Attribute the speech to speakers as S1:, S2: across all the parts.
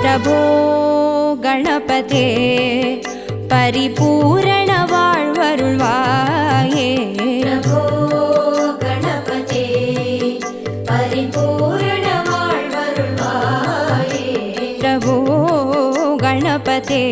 S1: प्रभो गणपते परिपूर्ण வாழ்வருள்வாயே
S2: प्रभो गणपते परिपूर्ण வாழ்வருள்வாயே
S1: प्रभो गणपते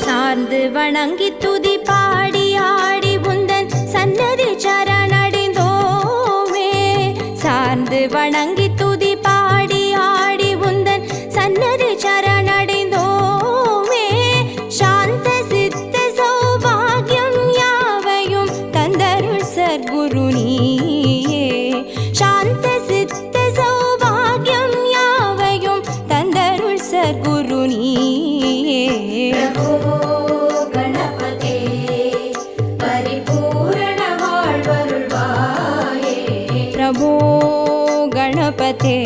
S1: சார்ந்து வணங்கி துதி பாடி ஆடி உந்தன் சன்னதி சரணடைந்தோமே சார்ந்து வணங்கி துதி பாடி ஆடி உந்தன் சன்னதி சரணடைந்தோமே சாந்த சித்த சௌபாகியம் யாவையும் தந்தருள் சர்க்குரு நீயே சாந்த சித்த சௌபாகியம் யாவையும் தந்தருள் சர்க்குரு நீயே
S2: प्रभो गणपते परिपूर्ण வாழ்வருள்வாயே
S1: प्रभो गणपते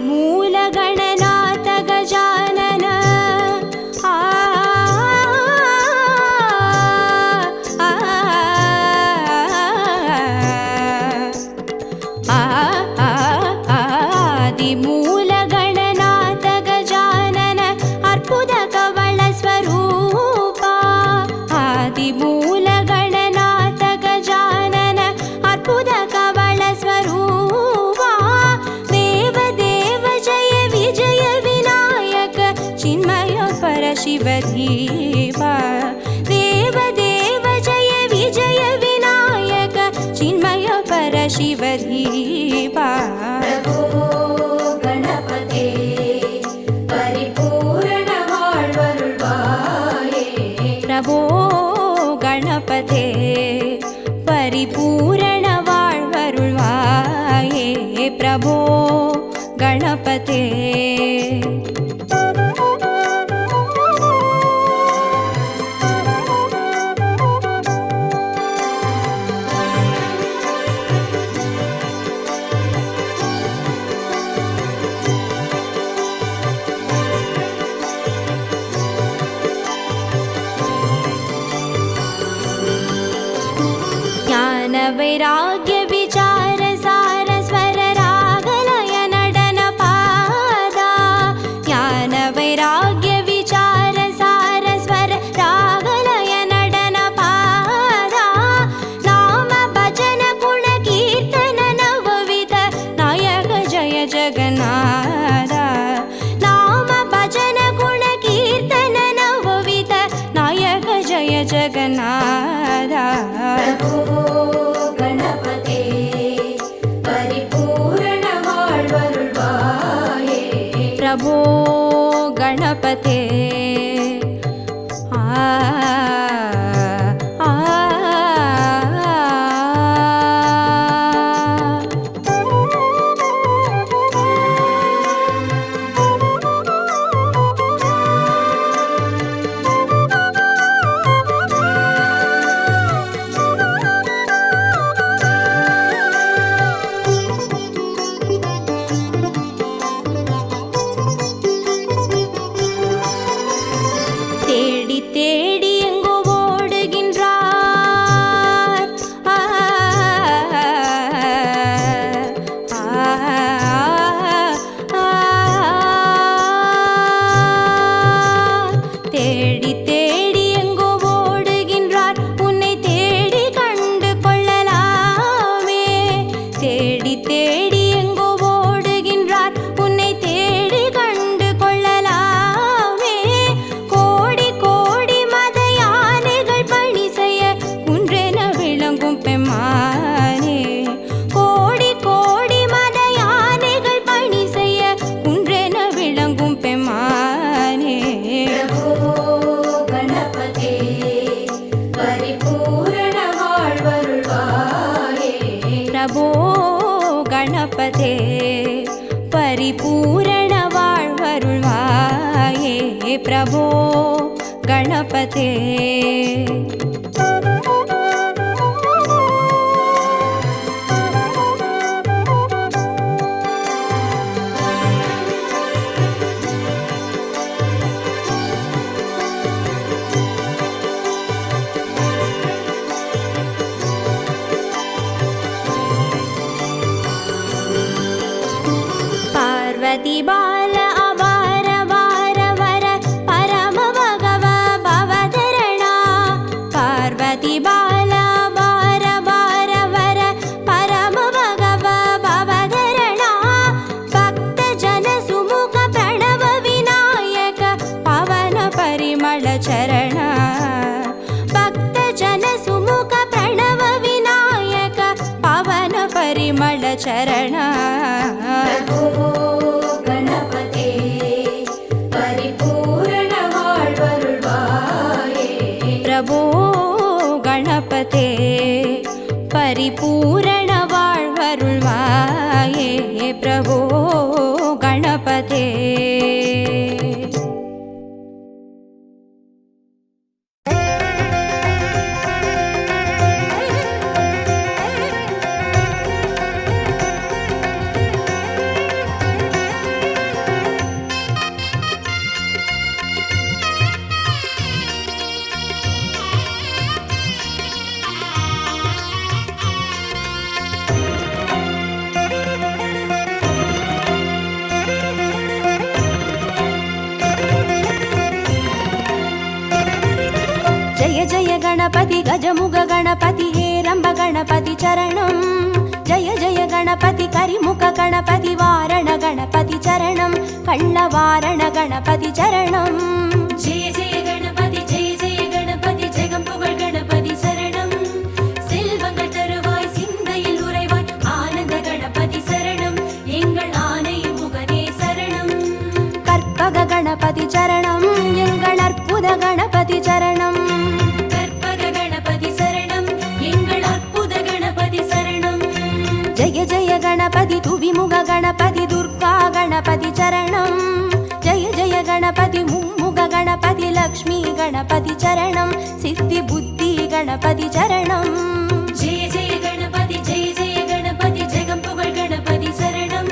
S1: मूल गणनाथ गजानन आदिमूल गणनाथ गजानन अर्पुद कवल स्वरूपा आदिमूल गणनाथ गजानन अर्पुद कवल स्वरूपा विजय विनायक चिन्मय परशिवधीवा देव देव जय विजय विनायक चिन्मय परशिवधीवा
S2: प्रभो गणपते परिपूर्ण வாழ்வருள்வாயே
S1: प्रभो गणपते परिपूर्ण வாழ்வருள்வாये प्रभो गणपते ज्ञान वैराग्य विचार सार स्वर रागलय नडन पादा ज्ञान वैराग्य विचार सार स्वर रागलय नडन पादा नाम भजन गुण कीर्तन नवविध नायक जय जगन्नाथ नाम भजन गुण कीर्तन नवविध नायक जय जगन्नाथ
S2: प्रभो गणपते परिपूर्ण வாழ்வருள்வாயே
S1: प्रभो गणपते தேடி தேடி எங்கோ प्रभो गणपते पार्वती बाल अवार वार वर परम भगव भवधरणा पार्वती बाल अवार वार वर परम भगव भवधरणा भक्त जन सुमुख प्रणव विनायक पवन परिमल चरण भक्त जन सुमुख प्रणव विनायक पवन परिमल चरण
S2: प्रभो गणपते परिपूर्ण வாழ்வருள்வாயே
S1: प्रभो गणपते परिपूर्ण வாழ்வருள்வாயே प्रभो गणपते जय जय गणपति गजमुग गणपति हेरंब गणपति चरणं जय जय गणपति करिमुख गणपति वारण गणपति चरणं कल्लवारण गणपति चरणं
S2: जय जय गणपति जगம்புகழ் गणपति शरणं செல்வங்கள் தருவாய் சிந்தையில் உறைவாய் ஆனந்த கணபதி சரணம் எங்கள் ஆனை முகனே சரணம்
S1: கற்பக गणपति चरणं எங்கள் அற்புத गणपति चरणं
S2: கற்பக கணபதி சரணம் எங்கள் அற்புத கணபதி சரணம்
S1: जय जय गणपति तुविमुग गणपति दुर्गा गणपति चरणं जय जय गणपति मुम्मुग गणपति लक्ष्मी गणपति चरणं सिद्धि बुद्धि गणपति चरणं
S2: जय जय गणपति जगம்புகழ் गणपति சரணம்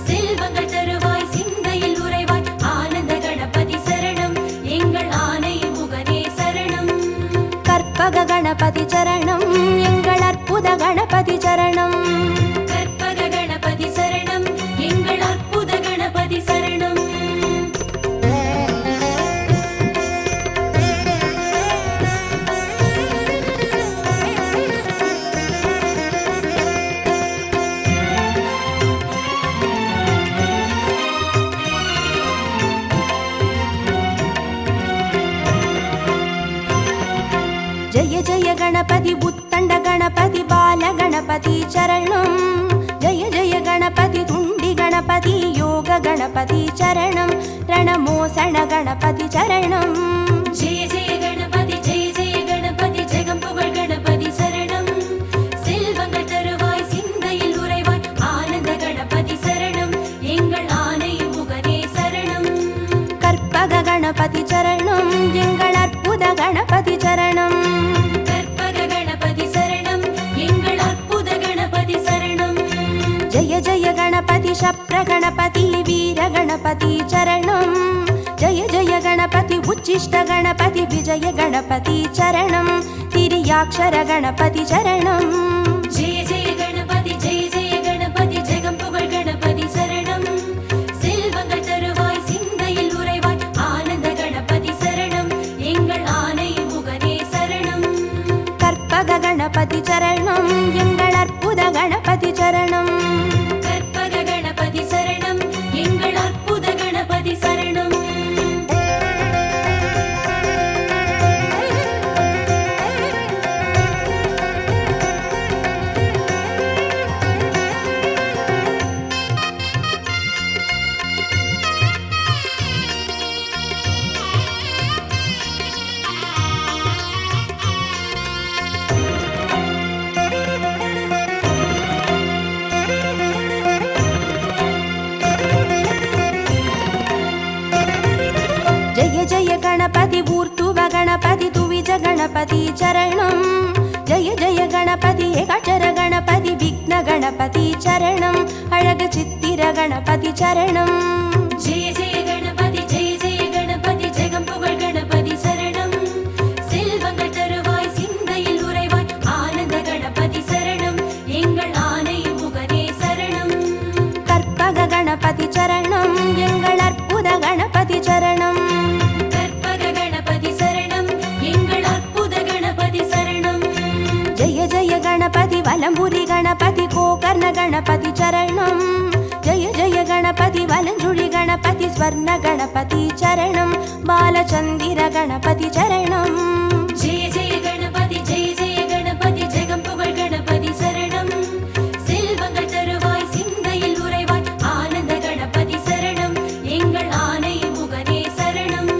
S2: செல்வங்கள் தருவாய் சிந்தையில் உறைவாய் ஆனந்த கணபதி சரணம் எங்கள் ஆனை முகனே சரணம்
S1: கற்பக गणपति चरणं எங்கள் அற்புத गणपति चरणं
S2: கற்பக கணபதி சரணம் எங்கள் அற்புத கணபதி சரணம்
S1: जय जय गणपति बुत्तंड गणपति बाल गणपति चरणं जय जय गणपति तुंडी गणपति योग गणपति चरणं रणमोसण गणपति चरणं
S2: जय जय गणपति जगம்புகழ் गणपति சரணம் செல்வங்கள் தருவாய் சிந்தையில் உறைவாய் ஆனந்த கணபதி சரணம் எங்கள் ஆனை முகனே சரணம்
S1: கற்பக गणपति चरणं எங்கள் அற்புத गणपति चरणं
S2: கற்பக கணபதி சரணம் எங்கள் அற்புத கணபதி சரணம்
S1: जय जय गणपति शप्र गणपति वीर गणपति चरणं जय जय गणपति उच्चिष्ट गणपति विजय गणपति चरणं तिर्याक्षर गणपति चरणं
S2: जय जय गणपति जगம்புகழ் गणपति சரணம் செல்வங்கள் தருவாய் சிந்தையில் உறைவாய் ஆனந்த கணபதி சரணம் எங்கள் ஆனை முகனே சரணம்
S1: கற்பக गणपति चरणं எங்கள் அற்புத गणपति चरणं
S2: கற்பக கணபதி சரணம் எங்கள் அற்புத கணபதி சரணம்
S1: गणपति ऊर्ध्व गणपति तुविज गणपति चरणं जय जय गणपति एकाक्षर गणपति विघ्न गणपति चरणं अळग चित्तिर गणपति चरणं
S2: जय जय गणपति जगं पुगழ் गणपति शरणं செல்வங்கள் தருவாய் சிந்தையில் உறைவாய் ஆனந்த கணபதி சரணம் எங்கள் ஆனை முகனே சரணம்
S1: கற்பக गणपति चरणं எங்கள் அற்புத गणपति चरणं
S2: கற்பக கணபதி சரணம் எங்கள் அற்புத கணபதி சரணம்
S1: जय जय गणपति वलंबुरी गणपति गोकर्ण गणपति चरणं जय जय गणपति वलंजुळि गणपति स्वर्ण गणपति चरणं बालचंदिर गणपति चरणं
S2: जय जय गणपति जगं पुगழ் गणपति शरणं செல்வங்கள் தருவாய் சிந்தையில் உறைவாய் ஆனந்த கணபதி சரணம் எங்கள் ஆனை முகனே சரணம்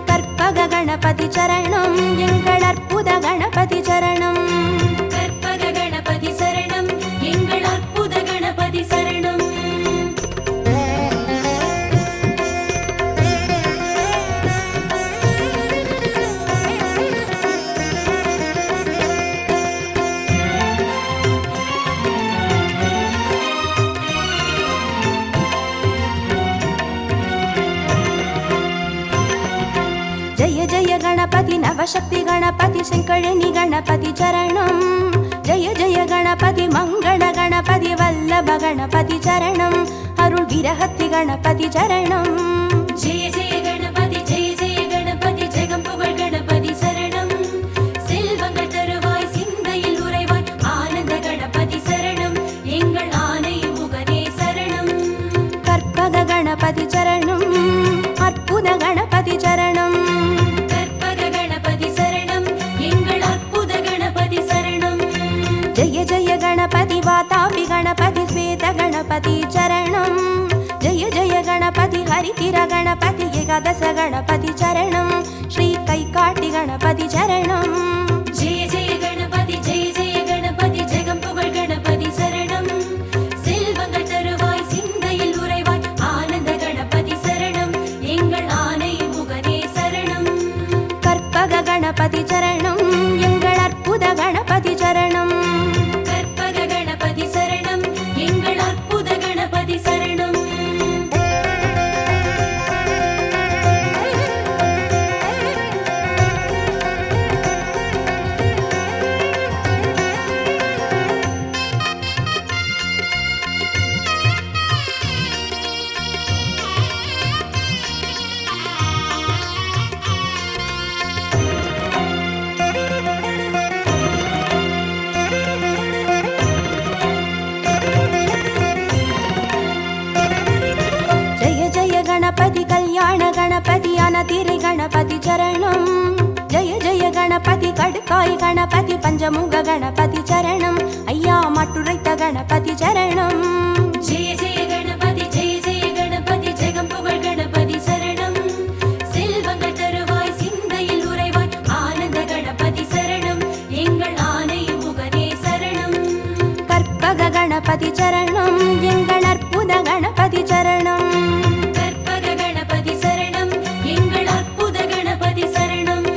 S1: கற்பக गणपति चरणं எங்கள் அற்புத गणपति चरणं
S2: கற்பக கணபதி சரணம் எங்கள் அற்புத கணபதி சரணம்
S1: जय जय गणपति नवशक्ति गणपति शंकरणी गणपति चरणं जय जय गणपति मंगल गणपति वल्लभ गणपति चरणं अरुள் विरहति गणपति चरणं
S2: जय जय गणपति ஜெகம் புகழ் கணபதி சரணம் செல்வங்கள் தருவாய் சிந்தையில் உறைவாய் ஆனந்த கணபதி சரணம் எங்கள் ஆனை முகனே சரணம்
S1: கற்பக गणपति चरणं அற்புத गणपति चरणं
S2: கற்பக கணபதி சரணம் எங்கள் அற்புத கணபதி சரணம்
S1: जय जय गणपति वातापि गणपति श्वेत गणपति चरणं जय जय गणपति हरितिर गणपति एकादश गणपति चरणं श्री कैकाटि गणपति चरणं
S2: जय जय गणपति ஜெகம் புகழ் கணபதி சரணம் செல்வங்கள் தருவாய் சிந்தையில் உறைவாய் ஆனந்த கணபதி சரணம் எங்கள் ஆனை முகனே சரணம்
S1: கற்பக गणपति चरणं எங்கள் அற்புத गणपति चरणं
S2: கற்பக கணபதி சரணம் எங்கள் அற்புத கணபதி சரணம்
S1: जय जय गणपति कल्याण गणपति अनतिरि गणपति चरणं जय जय गणपति कड्काय गणपति पंचमुख गणपति चरणं अय्या मटुरैत गणपति चरणं
S2: जय जय गणपति ஜெகம் புகழ் கணபதி சரணம் செல்வங்கள் தருவாய் சிந்தையில் உறைவாய் ஆனந்த கணபதி சரணம் எங்கள் ஆனை முகனே சரணம்
S1: கற்பக गणपति चरणं எங்கள் அற்புத गणपति चरणं
S2: கற்பக கணபதி சரணம் எங்கள் அற்புத கணபதி சரணம்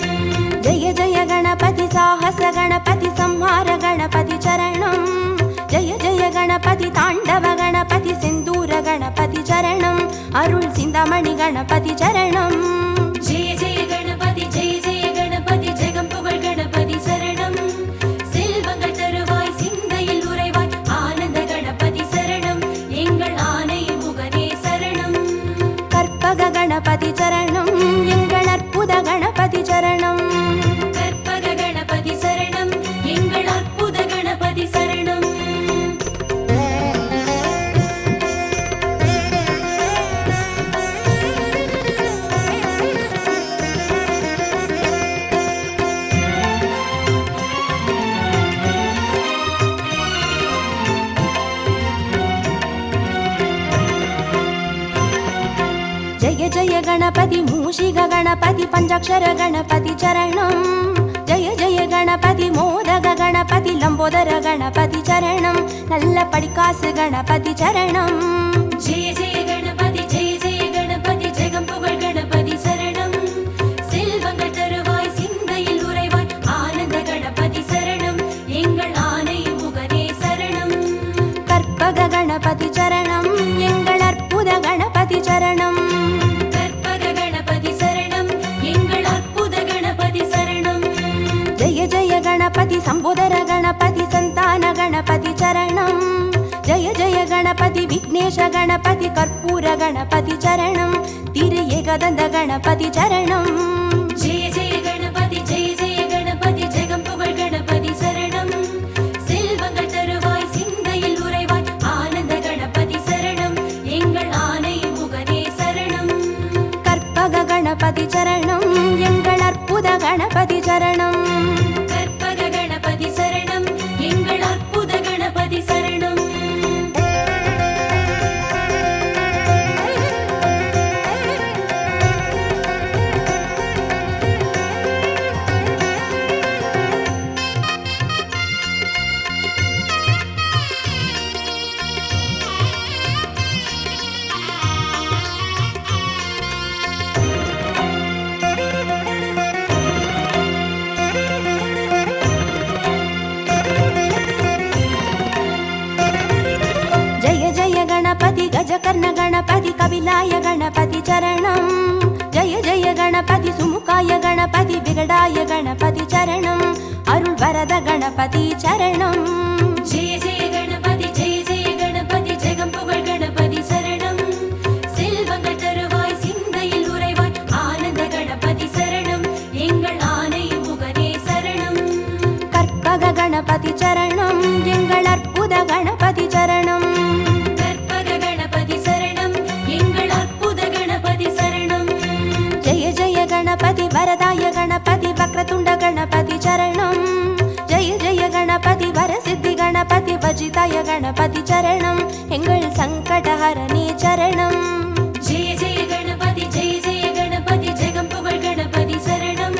S1: जय जय गणपति साहस गणपति संहार गणपति चरणं जय जय गणपति ताण्डव गणपति सिन्दूर गणपति चरणं अरुள் சிந்தாமணி गणपति चरणं
S2: जय जय गणपति ஜெகம் புகழ் கணபதி சரணம் செல்வங்கள் தருவாய் சிந்தையில் உறைவாய் ஆனந்த கணபதி சரணம் எங்கள் ஆனை முகனே சரணம்
S1: கற்பக गणपति चरणं எங்கள் அற்புத गणपति चरणं
S2: கற்பக கணபதி சரணம் எங்கள் அற்புத கணபதி சரணம்
S1: जय जय गणपति मूषिक गणपति पंचाक्षर गणपति चरणं जय जय गणपति मोदक गणपति लंबोदर गणपति चरणं नल्ल पडिकासु गणपति चरणं
S2: जय जय गणपति ஜெகம் புகழ் கணபதி சரணம்
S1: लम्बोदर गणपति संतान गणपति चरणं जय जय गणपति विघ्नेश गणपति कर्पूर गणपति चरणं तिरुयेगदन्त गणपति चरणं
S2: जय जय गणपति जगं पुगழ் गणपति शरणं செல்வங்கள் தருவாய் சிந்தையில் உறைவாய் ஆனந்த கணபதி சரணம் எங்கள் ஆனை முகனே சரணம்
S1: கற்பக गणपति चरणं எங்கள் அற்புத गणपति चरणं
S2: கற்பக கணபதி சரணம் எங்கள் அற்புத கணபதி சரணம்
S1: गणपति गजकर्ण गणपति कपिलाय गणपति चरणं जय जय गणपति सुमुखाय गणपति विगडाय गणपति चरणं अरुள் वरद गणपति चरणं
S2: जय जय गणपति जगं पुगழ் गणपति शरणं செல்வங்கள் தருவாய் சிந்தையில் உறைவாய் ஆனந்த கணபதி சரணம் எங்கள் ஆனை முகனே சரணம்
S1: கற்பக गणपति चरणं எங்கள் அற்புத गणपति चरणं जय जय गणपति वरदाय गणपति वक्रतुंड गणपति चरणं जय जय गणपति वरसिद्धि गणपति वजिताय गणपति चरणं एंगल संकटहरणे चरणं
S2: जय जय गणपति जगं पुगழ் गणपति शरणं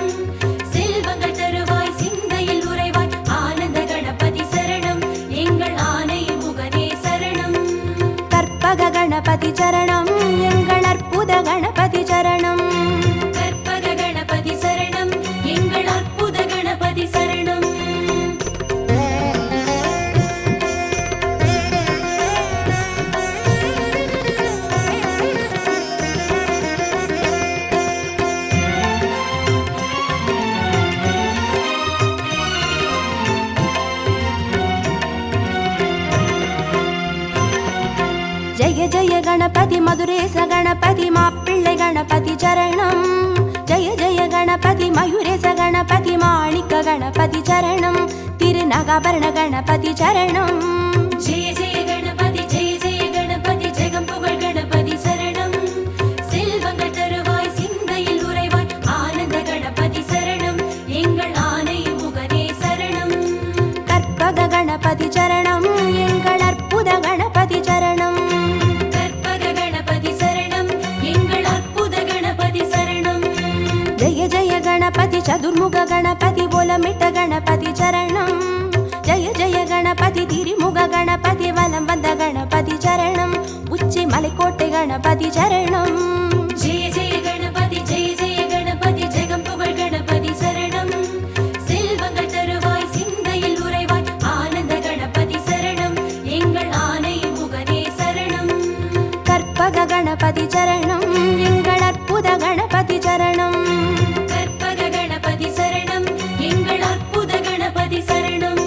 S2: செல்வங்கள் தருவாய் சிந்தையில் உறைவாய் ஆனந்த கணபதி சரணம் எங்கள் ஆனை முகனே சரணம்
S1: கற்பக गणपति चरणं எங்கள் அற்புத गणपति चरणं
S2: கற்பக கணபதி சரணம் எங்கள் அற்புத கணபதி சரணம்
S1: जय जय गणपति मधुरेश गणपति मापिள்ளை गणपति चरणं जय जय गणपति मयूरेश गणपति माणिक गणपति चरणं तिरुनागाभरण गणपति चरणं
S2: जय जय गणपति जगं पुगழ் गणपति शरणं செல்வங்கள் தருவாய் சிந்தையில் உறைவாய் ஆனந்த கணபதி சரணம் எங்கள் ஆனை முகனே சரணம்
S1: கற்பக गणपति चरणं எங்கள் அற்புத गणपति चरणं जय जय गणपति चतुर्मुख गणपति बोलमिट्ट गणपति चरणं जय जय गणपति तिरुमुख गणपति वलं वந்த गणपति चरणं उच्ची मलैकोट्टै गणपति चरणं
S2: जय जय गणपति जगं पुगழ் गणपति शरणं செல்வங்கள் தருவாய் சிந்தையில் உறைவாய் ஆனந்த கணபதி சரணம் எங்கள் ஆனை முகனே சரணம்
S1: கற்பக गणपति चरणं எங்கள் அற்புத गणपति चरणं
S2: கற்பக கணபதி சரணம் எங்கள் அற்புத கணபதி சரணம்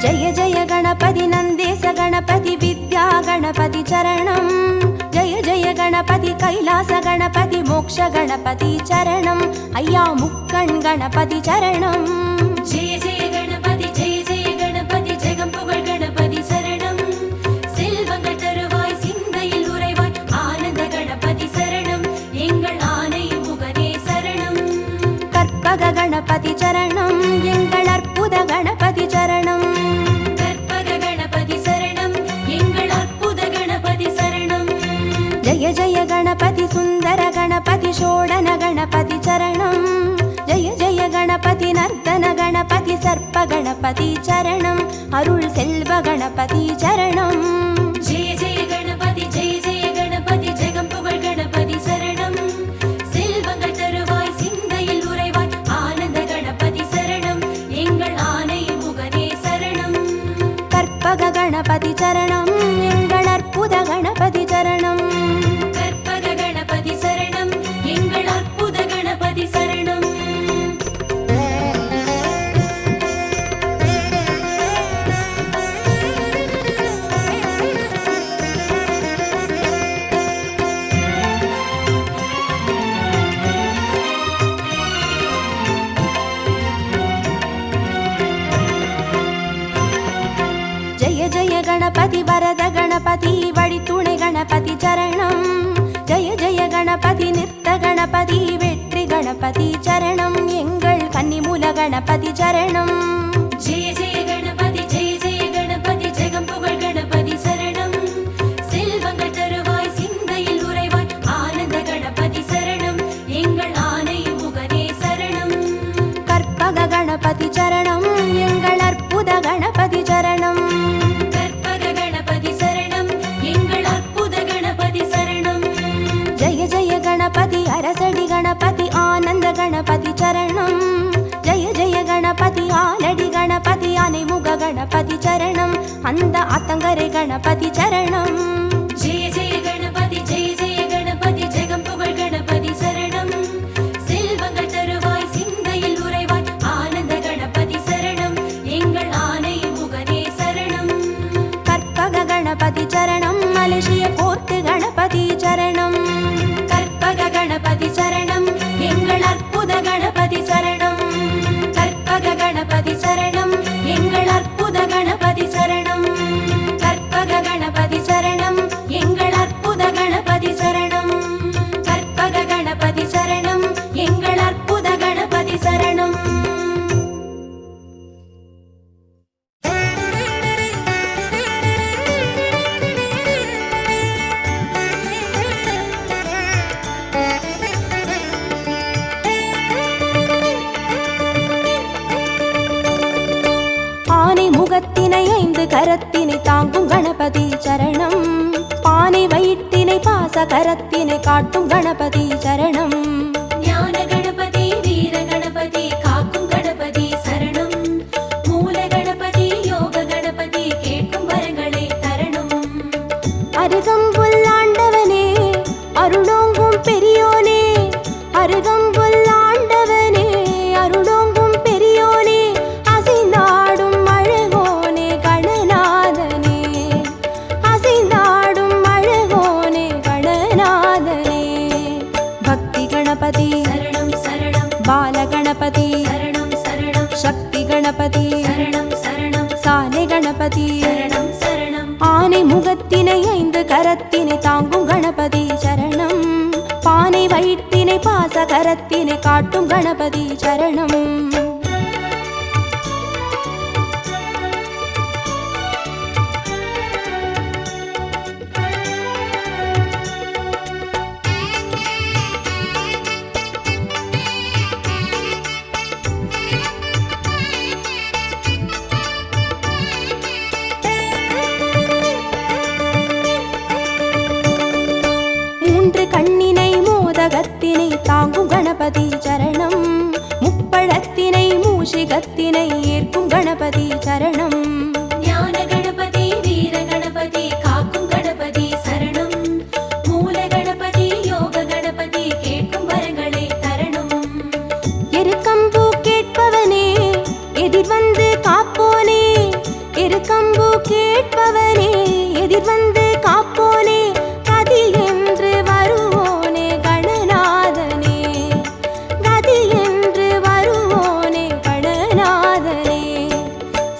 S1: जय जय गणपति नंदेश गणपति विद्या गणपति चरणं जय जय गणपति कैलास गणपति मोक्ष गणपति चरणं अय्या मुक्कण् गणपति चरणं
S2: जय जय गणपति जगं पुगழ் गणपति शरणं செல்வங்கள் தருவாய் சிந்தையில் உறைவாய் ஆனந்த கணபதி சரணம் எங்கள் ஆனை முகனே சரணம்
S1: கற்பக गणपति चरणं எங்கள் அற்புத गणपति चरणं
S2: கற்பக கணபதி சரணம் எங்கள் அற்புத கணபதி சரணம்
S1: जय जय गणपति सुन्दर गणपति षोडन गणपति चरणं जय जय गणपति नर्तन गणपति सर्प गणपति கணபதி சரணம் அருள் செல்வ கணபதி சரணம்
S2: ஜெய ஜெய கணபதி ஜெய ஜெய கணபதி ஜெகம் புகழ் கணபதி சரணம் செல்வங்கள் தருவாய் சிந்தையில் உறைவாய் ஆனந்த கணபதி சரணம் எங்கள் ஆனை முகனே சரணம்
S1: கற்பக கணபதி சரணம் எங்கள் அற்புத கணபதி சரணம்
S2: கற்பக கணபதி சரணம் எங்கள் அற்புத கணபதி சரணம்
S1: ஜெய ஜெய கணபதி வரத கணபதி வழித்துணை கணபதி சரணம் ஜெய ஜெய கணபதி நிறுத்த கணபதி வெற்றி கணபதி சரணம் எங்கள் கன்னிமூல கணபதி சரணம்
S2: ஜெய ஜெய கணபதி ஜெய ஜெய கணபதி ஜெகம் புகழ் கணபதி சரணம் செல்வங்கள் தருவாய் சிந்தையில் உறைவாய் ஆனந்த கணபதி சரணம் எங்கள் ஆனை முகனே சரணம்
S1: கற்பக கணபதி சரணம் எங்கள் அற்புத கணபதி சரணம்
S2: கற்பக கணபதி சரணம் எங்கள் அற்புத கணபதி சரணம்
S1: ஜெய ஜெய கணபதி அரசடி கணபதி ஆனந்த கணபதி சரணம் ஜெய ஜெய கணபதி ஆலடி கணபதி அனைமுக கணபதி சரணம் அந்த அத்தங்கரை கணபதி சரணம்
S2: ஜெய ஜெய கணபதி ஜெய ஜெய கணபதி ஜெகம் புகழ் கணபதி சரணம் செல்வங்கள் தருவாய் சிந்தையில் உறைவாய் ஆனந்த கணபதி சரணம் எங்கள் ஆனை முகனே சரணம்
S1: கற்பக கணபதி சரணம் மலேசிய கோர்ட்டு கணபதி சரணம்
S2: கற்பக கணபதி சரணம் எங்கள் அற்புத கணபதி சரணம் கற்பக கணபதி சரணம் எங்கள் அற்புத கணபதி சரணம் கற்பக கணபதி சரணம் எங்கள் அற்புத கணபதி சரணம் கற்பக கணபதி சரணம் எங்கள் அற்புத கணபதி சரணம்
S1: ஆனை முகத்தினை ஐந்து கரத்தினை தாங்கும் கணபதி சரணம் பானை வயிற்றினை பாச கரத்தினை காட்டும் கணபதி சரணம்
S2: ஞான கணபதி வீர கணபதி காக்கும் கணபதி சரணம் மூல கணபதி யோக கணபதி கேட்கும் வரங்களை தரணும்
S1: அருகம்புல் ஆண்டவனே அருளோங்கும் பெரியோனே அருகம்புல் ஆண்டவனே அருளோங்கும் பெரியோனே அசைந்தாடும் அழகோனே கணநாதனே அசைந்தாடும் அழகோனே கணநாதனே பக்தி கணபதி
S2: சரணம் சரணம்
S1: பால கணபதி
S2: சரணம் சரணம்
S1: சக்தி கணபதி
S2: சரணம் சரணம்
S1: சாலை கணபதி
S2: சரணம் சரணம்
S1: ஆனை முகத்தினை ஐந்து கரத்தினை தாங்கும் கணபதி சரணம் பானை வயிற்றினை பாச கரத்தினை காட்டும் கணபதி சரணம் மூன்று கண்ணினை மோதகத்தினை தாங்கும் கணபதி சரணம் முப்பழத்தினை மூஷிகத்தினை ஏற்கும் கணபதி சரணம்
S2: ஞான கணபதி வீர கணபதி காக்கும் கணபதி சரணம் மூல கணபதி யோக கணபதி கேட்கும் வரங்களை தரணும்
S1: எருக்கம்பூ கேட்பவனே எதிர் வந்து காப்போனே எருக்கம்பூ கேட்பவனே எதிர் வந்து காப்போனே கதி என்று வருவோனே கணநாதனே கதி என்று வருவோனே கணநாதனே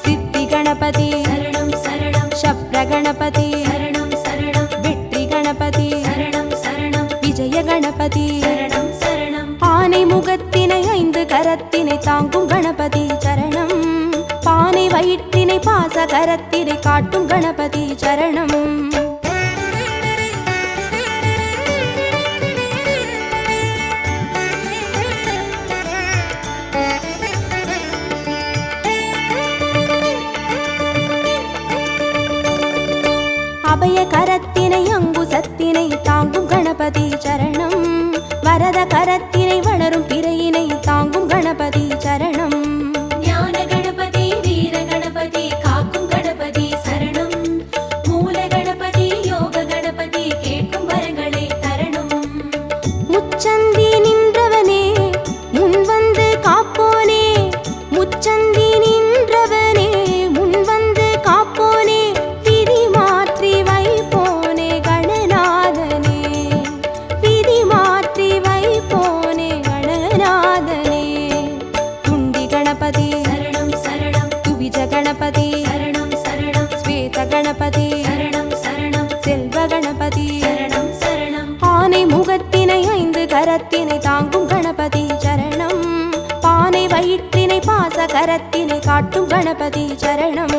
S1: சித்தி கணபதி
S2: சரணம் சரணம்
S1: சப்ர கணபதி
S2: சரணம் சரணம்
S1: வெற்றி கணபதி
S2: சரணம் சரணம்
S1: விஜய கணபதி
S2: சரணம் சரணம்
S1: ஆனை முகத்தினை ஐந்து கரத்தினை தாங்கும் கணபதி சரணம் பானை வயிற்றினை பாச கரத்தினை காட்டும் கணபதி சரணம் கலசத்தினை தாங்கும் கணபதி சரணம். வரத கரத்தினை வளரும் பிறையினை தாங்கும் கணபதி சரணம்.
S2: ஞான கணபதி வீர கணபதி காக்கும் கணபதி சரணம். மூல கணபதி யோக கணபதி கேட்கும் வரங்களை தரணும்.
S1: முச்சந்தி நின்றவனே முன் வந்து காப்போனே, முச்சந்தி நின்றவனே முன் வந்து காப்போனே, விதி மாற்றி வைப்போனே கணநாதனே, விதி மாற்றி வைப்போனே கணநாதனே. துண்டி கணபதி
S2: சரணம் சரணம்.
S1: துவிஜ கணபதி
S2: சரணம் சரணம்.
S1: ஸ்வேத கணபதி
S2: சரணம் சரணம்.
S1: செல்வ கணபதி
S2: சரணம் சரணம்.
S1: ஆனை முகத்தினை 5 கரத்தினை தாங்கும் கணபதி சரணம். பானை வயிற்றினை பாச கரத்தினை காட்டும் கணபதி சரணம்.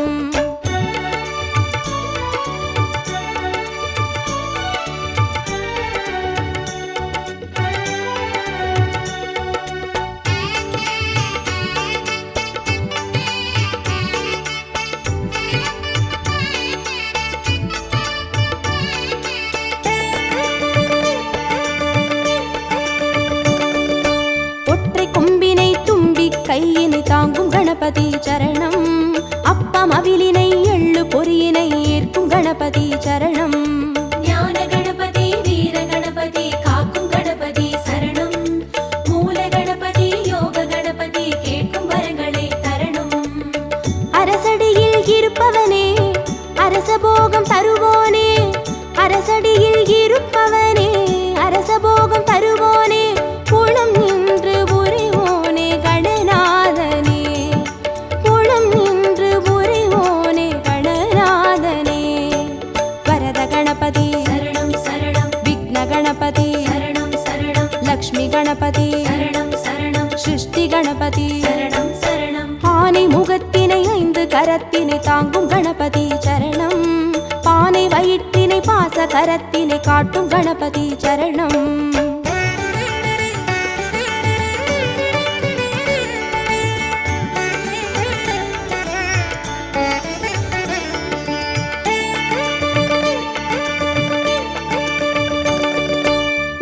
S1: ஒற்றை கொம்பினை தும்பி கையினை தாங்கும் கணபதி சரணம். அப்பம் அவிலினை எள்ளு பொறியினை ஏற்கும் கணபதி சரணம்.
S2: ஞான கணபதி வீர கணபதி காக்கும் கணபதி சரணம். மூல கணபதி யோக கணபதி கேட்கும் வரங்களை தரணும்.
S1: அரசடியில் இருப்பவனே அரசபோகம் தருவோனே, அரசடியில் இருப்பவனே அரசபோகம் தருவோனே, புலம் நின்று புரிவோனே கணநாதனே, புலம் நின்று புரிவோனே கணநாதனே. வரத கணபதி
S2: சரணம் சரணம்.
S1: விக்ன கணபதி
S2: சரணம் சரணம்.
S1: லக்ஷ்மி கணபதி
S2: சரணம் சரணம்.
S1: சிருஷ்டி கணபதி
S2: சரணம் சரணம்.
S1: ஆனை முகத்தினை 5 கரத்தினை தாங்கும் கணபதி சரணம். பானை வயிற்றினை பாச கரத்தினை காட்டும் கணபதி சரணம்.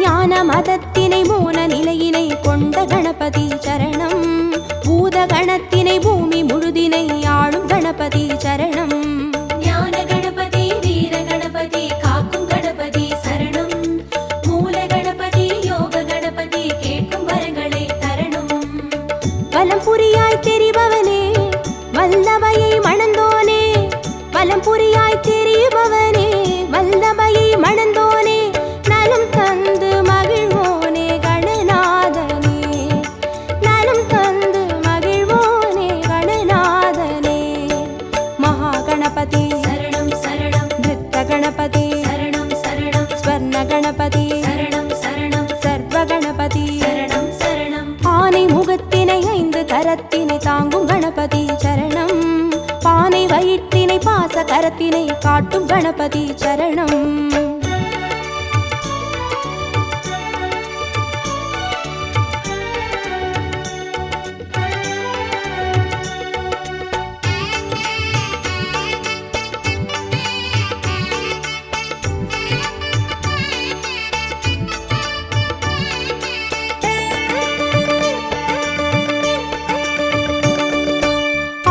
S1: ஞான மதத்தினை மோன நிலையினை கொண்ட கணபதி சரணம். பூத கணத்தினை பூமி முழுதினை ஆளும் கணபதி சரணம்.
S2: ஞான கணபதி வீர கணபதி காக்கும் கணபதி சரணம். மூல கணபதி யோக கணபதி கேட்கும் வரங்களை தரணும்.
S1: வலம் புரியாய் தெரிபவனே வல்லமையை மணந்தோனே, வலம் புரியாய் தெரிபவனே வல்லமையை மணந்தோனே, நலம் தந்து மகிழ்வோனே கணநாதனே, நலம் தந்து மகிழ்வோனே கணநாதனே. மகா கணபதி
S2: சரணம் சரணம்.
S1: நிருத்த கணபதி
S2: சரணம் சரணம்.
S1: ஸ்வர்ண கணபதி
S2: சரணம் சரணம்.
S1: சர்வ கணபதி
S2: சரணம் சரணம்.
S1: ஆனை முகத்தினை 5 கரத்தினை தாங்கும் கணபதி சரணம். பானை வயிற்றினை பாச கரத்தினை காட்டும் கணபதி சரணம்.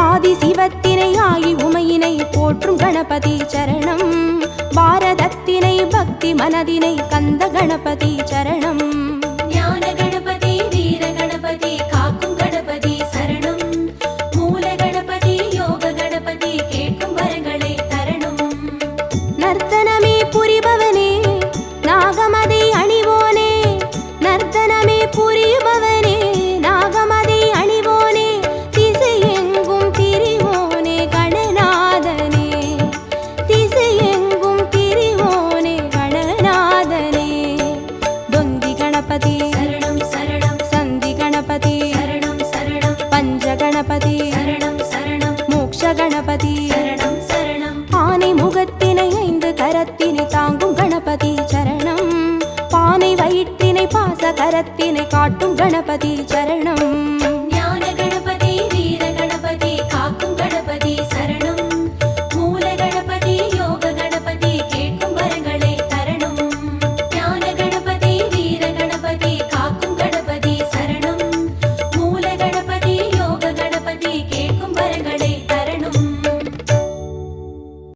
S1: ஆதி சிவத்தினை ஆகி உமையினை போற்றும் கணபதி சரணம். பாரதத்தினை பக்தி மனதினை கந்த கணபதி சரணம்.
S2: ஞான கணபதி வீர கணபதி காக்கும் கணபதி சரணம். மூல கணபதி யோக கணபதி கேட்கும் வரங்களை தரணும்.
S1: நர்த்தனமே புரிபவனே நாகமதை அணிவோனே, நர்த்தனமே புரிபவனே நாகமதை அணிவோனே, திசையெங்கும் திரிவோனே கணநாதனே, திசையெங்கும் திரிவோனே கணநாதனே. தொந்தி கணபதி
S2: சரணம் சரணம்.
S1: சந்தி கணபதி
S2: சரணம் சரணம்.
S1: பஞ்ச கணபதி
S2: சரணம் சரணம்.
S1: மோக்ஷ கணபதி
S2: சரணம் சரணம்.
S1: ஆனை முகத்தினை 5 கரத்தினை தாங்கும் கணபதி சரணம். பானை வயிற்றினை பாச கரத்தினை காட்டும் கணபதி சரணம்.